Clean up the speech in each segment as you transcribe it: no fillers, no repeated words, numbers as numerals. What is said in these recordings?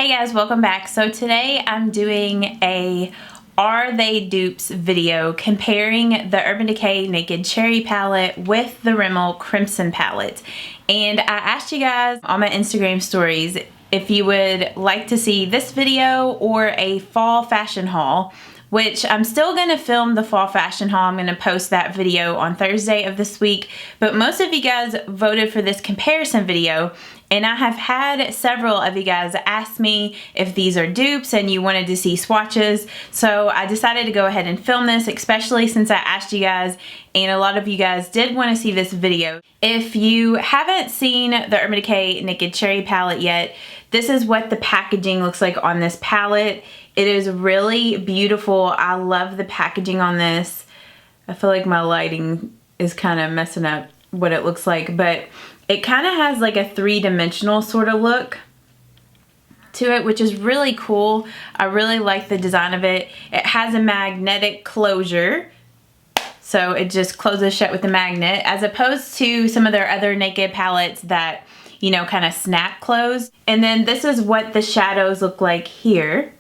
Hey guys, welcome back. So today I'm doing a Are They Dupes video comparing the Urban Decay Naked Cherry palette with the Rimmel Crimson palette. And I asked you guys on my Instagram stories if you would like to see this video or a fall fashion haul, which I'm still going to film the fall fashion haul. I'm going to post that video on Thursday of this week, but most of you guys voted for this comparison video, and I have had several of you guys ask me if these are dupes and you wanted to see swatches, so I decided to go ahead and film this, especially since I asked you guys and a lot of you guys did want to see this video. If you haven't seen the Urban Decay Naked Cherry palette yet, this is what the packaging looks like on this palette. It is really beautiful. I love the packaging on this. I feel like my lighting is kind of messing up what it looks like, but it kind of has like a three-dimensional sort of look to it, which is really cool. I really like the design of it. It has a magnetic closure, so it just closes shut with the magnet, as opposed to some of their other Naked palettes that, you know, kind of snap close. And then this is what the shadows look like here.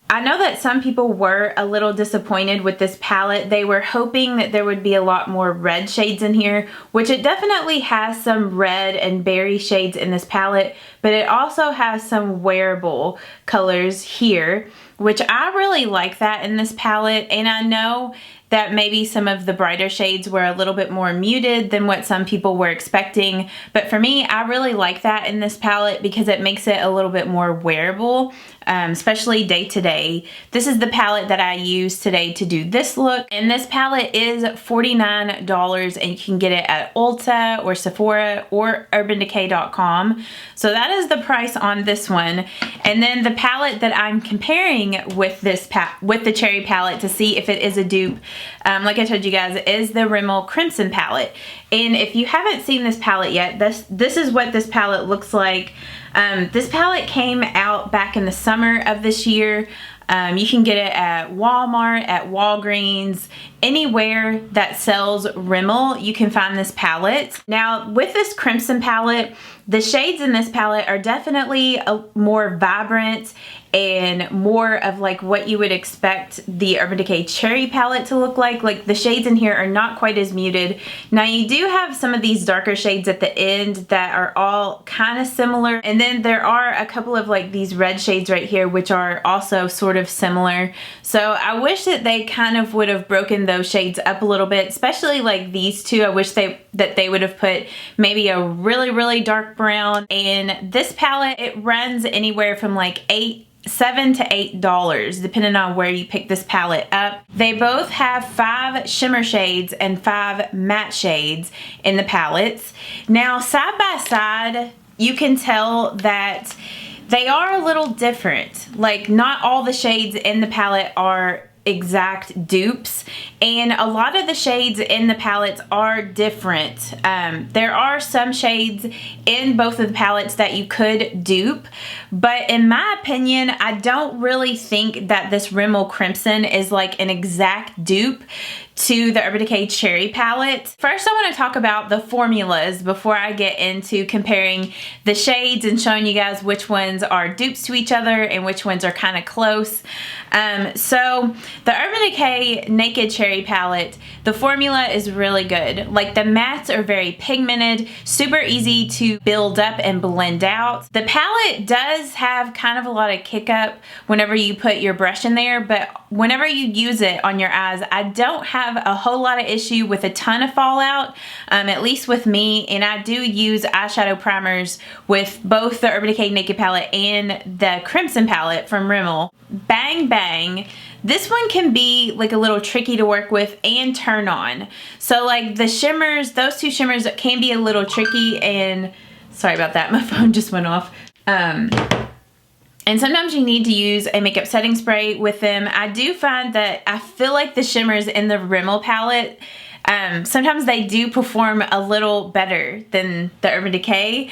I know that some people were a little disappointed with this palette. They were hoping that there would be a lot more red shades in here, which it definitely has some red and berry shades in this palette, but it also has some wearable colors here, which I really like that in this palette. And I know that maybe some of the brighter shades were a little bit more muted than what some people were expecting, but for me, I really like that in this palette because it makes it a little bit more wearable, especially day to day. This is the palette that I used today to do this look, and this palette is $49, and you can get it at Ulta or Sephora or UrbanDecay.com. So that is the price on this one. And then the palette that I'm comparing with this with the cherry palette to see if it is a dupe, like I told you guys, is the Rimmel Crimson palette. And if you haven't seen this palette yet, this is what this palette looks like. This palette came out back in the summer of this year. You can get it at Walmart, at Walgreens, anywhere that sells Rimmel, you can find this palette. Now, with this Crimson palette, the shades in this palette are definitely more vibrant and more of like what you would expect the Urban Decay Cherry palette to look like. Like, the shades in here are not quite as muted. Now, you do have some of these darker shades at the end that are all kind of similar, and then there are a couple of like these red shades right here which are also sort of similar. So I wish that they kind of would have broken those shades up a little bit, especially like these two. I wish that they would have put maybe a really dark brown. And this palette, it runs anywhere from like $7 to $8 depending on where you pick this palette up. They both have 5 shimmer shades and 5 matte shades in the palettes. Now, side by side, you can tell that they are a little different. Like, not all the shades in the palette are exact dupes, and a lot of the shades in the palettes are different. There are some shades in both of the palettes that you could dupe, but in my opinion, I don't really think that this Rimmel Crimson is like an exact dupe to the Urban Decay Cherry palette. First, I want to talk about the formulas before I get into comparing the shades and showing you guys which ones are dupes to each other and which ones are kind of close. So the Urban Decay Naked Cherry palette, the formula is really good. Like, the mattes are very pigmented, super easy to build up and blend out. The palette does have kind of a lot of kick up whenever you put your brush in there, but whenever you use it on your eyes, I don't have a whole lot of issue with a ton of fallout, at least with me. And I do use eyeshadow primers with both the Urban Decay Naked palette and the Crimson palette from Rimmel. Bang bang. This one can be like a little tricky to work with and turn on. So like the shimmers, those two shimmers can be a little tricky, and sorry about that, my phone just went off. And sometimes you need to use a makeup setting spray with them. I do find that I feel like the shimmers in the Rimmel palette, sometimes they do perform a little better than the Urban Decay.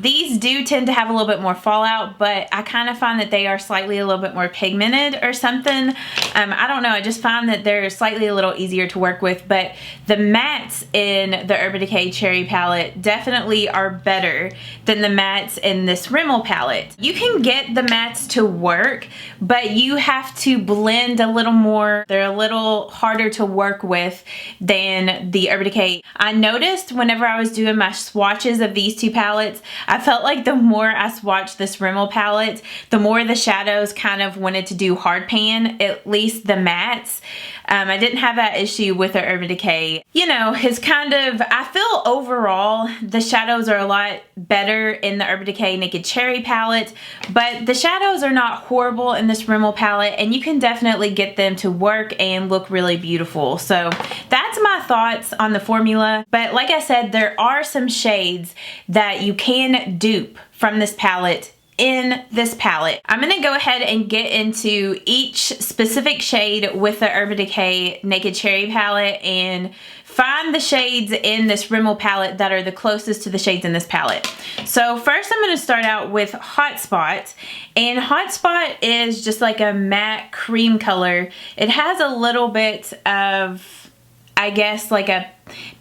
These do tend to have a little bit more fallout, but I kind of find that they are slightly a little bit more pigmented or something. I don't know, I just find that they're slightly a little easier to work with, but the mattes in the Urban Decay Cherry palette definitely are better than the mattes in this Rimmel palette. You can get the mattes to work, but you have to blend a little more. They're a little harder to work with than the Urban Decay. I noticed whenever I was doing my swatches of these two palettes, I felt like the more I swatched this Rimmel palette, the more the shadows kind of wanted to do hard pan, at least the mattes. I didn't have that issue with the Urban Decay. You know, it's kind of, I feel overall the shadows are a lot better in the Urban Decay Naked Cherry palette, but the shadows are not horrible in this Rimmel palette, and you can definitely get them to work and look really beautiful. So that's my thoughts on the formula. But like I said, there are some shades that you can dupe from this palette in this palette. I'm gonna go ahead and get into each specific shade with the Urban Decay Naked Cherry palette and find the shades in this Rimmel palette that are the closest to the shades in this palette. So first I'm gonna start out with Hot Spot, and Hot Spot is just like a matte cream color. It has a little bit of, I guess, like a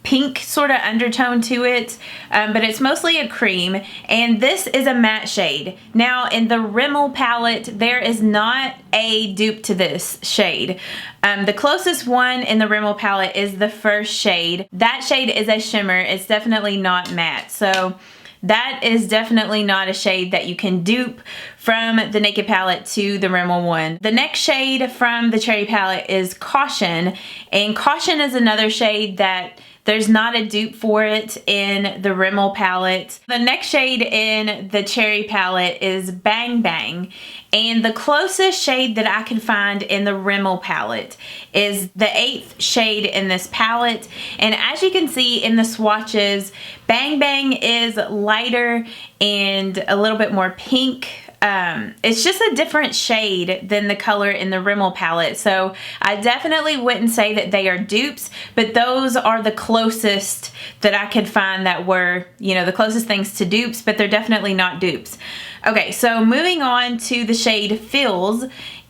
pink sort of undertone to it, but it's mostly a cream, and this is a matte shade. Now in the Rimmel palette, there is not a dupe to this shade. The closest one in the Rimmel palette is the first shade. That shade is a shimmer. It's definitely not matte. So that is definitely not a shade that you can dupe from the Naked palette to the Rimmel one. The next shade from the Cherry palette is Caution, and Caution is another shade that there's not a dupe for it in the Rimmel palette. The next shade in the Cherry palette is Bang Bang, and the closest shade that I can find in the Rimmel palette is the 8th shade in this palette. And as you can see in the swatches, Bang Bang is lighter and a little bit more pink. It's just a different shade than the color in the Rimmel palette. So I definitely wouldn't say that they are dupes, but those are the closest that I could find that were, you know, the closest things to dupes, but they're definitely not dupes. Okay, so moving on to the shade Feelz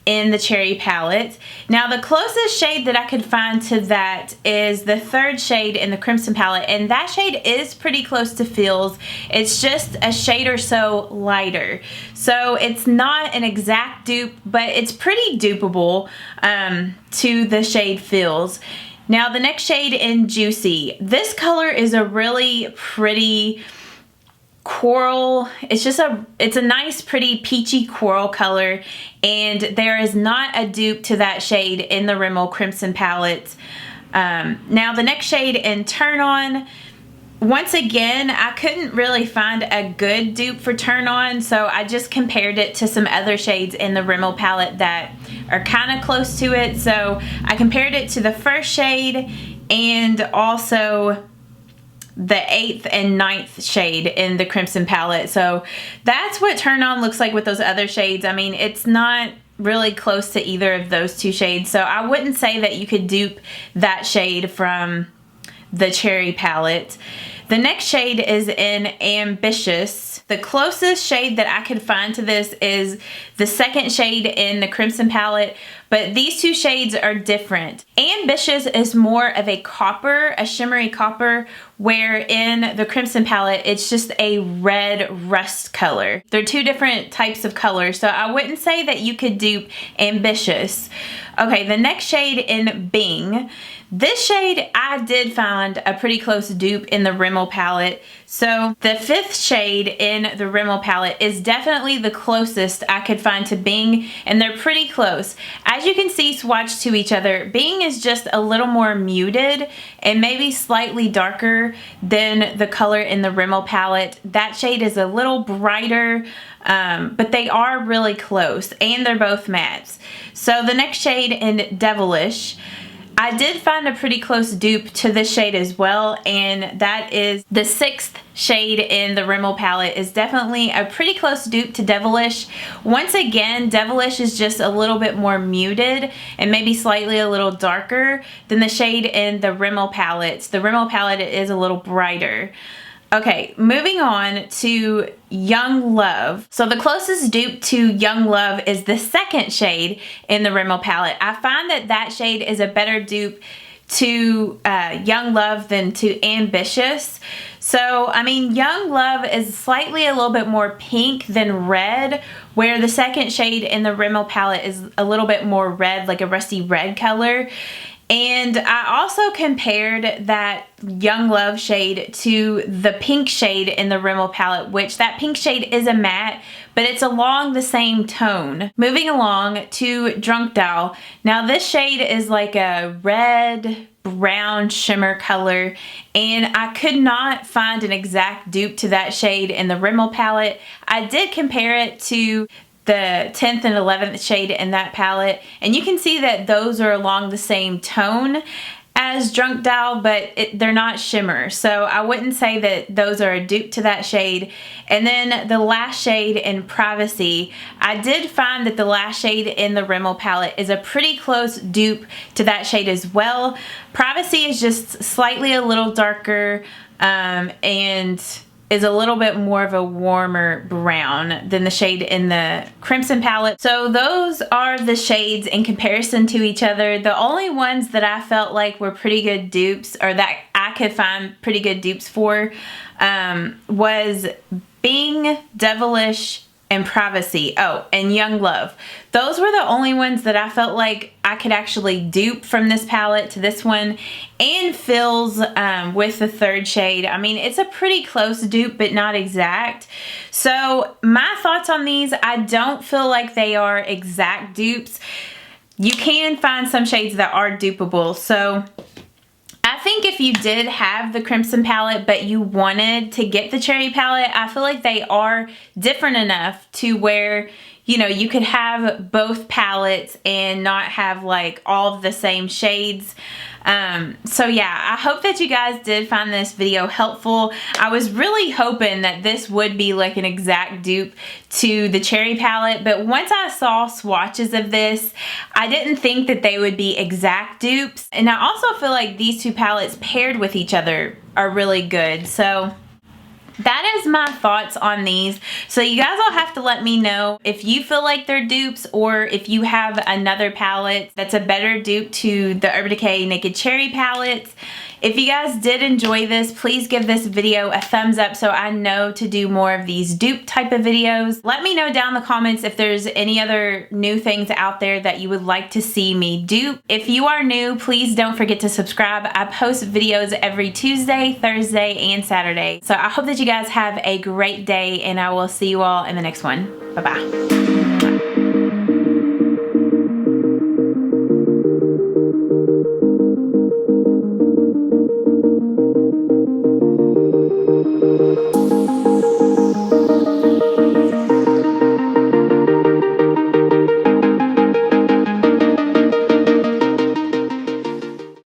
in the Cherry palette. Now the closest shade that I could find to that is the 3rd shade in the Crimson palette, and that shade is pretty close to Feelz. It's just a shade or so lighter. So it's not an exact dupe, but it's pretty dupeable to the shade Feelz. Now the next shade in Juicy. This color is a really pretty coral. It's a nice pretty peachy coral color, and there is not a dupe to that shade in the Rimmel Crimson palette. Now the next shade in Turn On, once again I couldn't really find a good dupe for Turn On, so I just compared it to some other shades in the Rimmel palette that are kind of close to it. So I compared it to the first shade and also the 8th and 9th shade in the Crimson palette. So that's what Turn On looks like with those other shades. I mean, it's not really close to either of those two shades, so I wouldn't say that you could dupe that shade from the Cherry palette. The next shade is in Ambitious. The closest shade that I could find to this is the 2nd shade in the Crimson palette, but these two shades are different. Ambitious is more of a copper, a shimmery copper, where in the Crimson palette it's just a red rust color. They're two different types of colors, so I wouldn't say that you could dupe Ambitious. Okay, the next shade in Bing. This shade I did find a pretty close dupe in the Rimmel palette. So the 5th shade in the Rimmel palette is definitely the closest I could find to Bing, and they're pretty close. As you can see swatched to each other, Bing is just a little more muted and maybe slightly darker than the color in the Rimmel palette. That shade is a little brighter, but they are really close, and they're both mattes. So the next shade in Devilish, I did find a pretty close dupe to this shade as well, and that is the 6th shade in the Rimmel palette. Is definitely a pretty close dupe to Devilish. Once again, Devilish is just a little bit more muted and maybe slightly a little darker than the shade in the Rimmel palette. The Rimmel palette is a little brighter. Okay, moving on to Young Love. So the closest dupe to Young Love is the 2nd shade in the Rimmel palette. I find that that shade is a better dupe to Young Love than to Ambitious. So, I mean, Young Love is slightly a little bit more pink than red, where the 2nd shade in the Rimmel palette is a little bit more red, like a rusty red color. And I also compared that Young Love shade to the pink shade in the Rimmel palette, which that pink shade is a matte, but it's along the same tone. Moving along to Drunk Dial. Now this shade is like a red brown shimmer color, and I could not find an exact dupe to that shade in the Rimmel palette. I did compare it to the 10th and 11th shade in that palette, and you can see that those are along the same tone as Drunk Dial, but they're not shimmer, so I wouldn't say that those are a dupe to that shade. And then the last shade in Privacy, I did find that the last shade in the Rimmel palette is a pretty close dupe to that shade as well. Privacy is just slightly a little darker and is a little bit more of a warmer brown than the shade in the Crimson palette. So those are the shades in comparison to each other. The only ones that I felt like were pretty good dupes, or that I could find pretty good dupes for, was Bing, Devilish, and Privacy. Oh, and Young Love. Those were the only ones that I felt like I could actually dupe from this palette to this one. And Feelz with the 3rd shade. I mean, it's a pretty close dupe, but not exact. So my thoughts on these, I don't feel like they are exact dupes. You can find some shades that are dupeable. So I think if you did have the Crimson palette but you wanted to get the Cherry palette, I feel like they are different enough to where, you know, you could have both palettes and not have like all of the same shades. So yeah, I hope that you guys did find this video helpful. I was really hoping that this would be like an exact dupe to the Cherry palette, but once I saw swatches of this, I didn't think that they would be exact dupes. And I also feel like these two palettes paired with each other are really good. So that is my thoughts on these. So you guys will have to let me know if you feel like they're dupes, or if you have another palette that's a better dupe to the Urban Decay Naked Cherry palette. If you guys did enjoy this, please give this video a thumbs up so I know to do more of these dupe type of videos. Let me know down in the comments if there's any other new things out there that you would like to see me dupe. If you are new, please don't forget to subscribe. I post videos every Tuesday, Thursday, and Saturday. So I hope that you guys have a great day, and I will see you all in the next one. Bye-bye.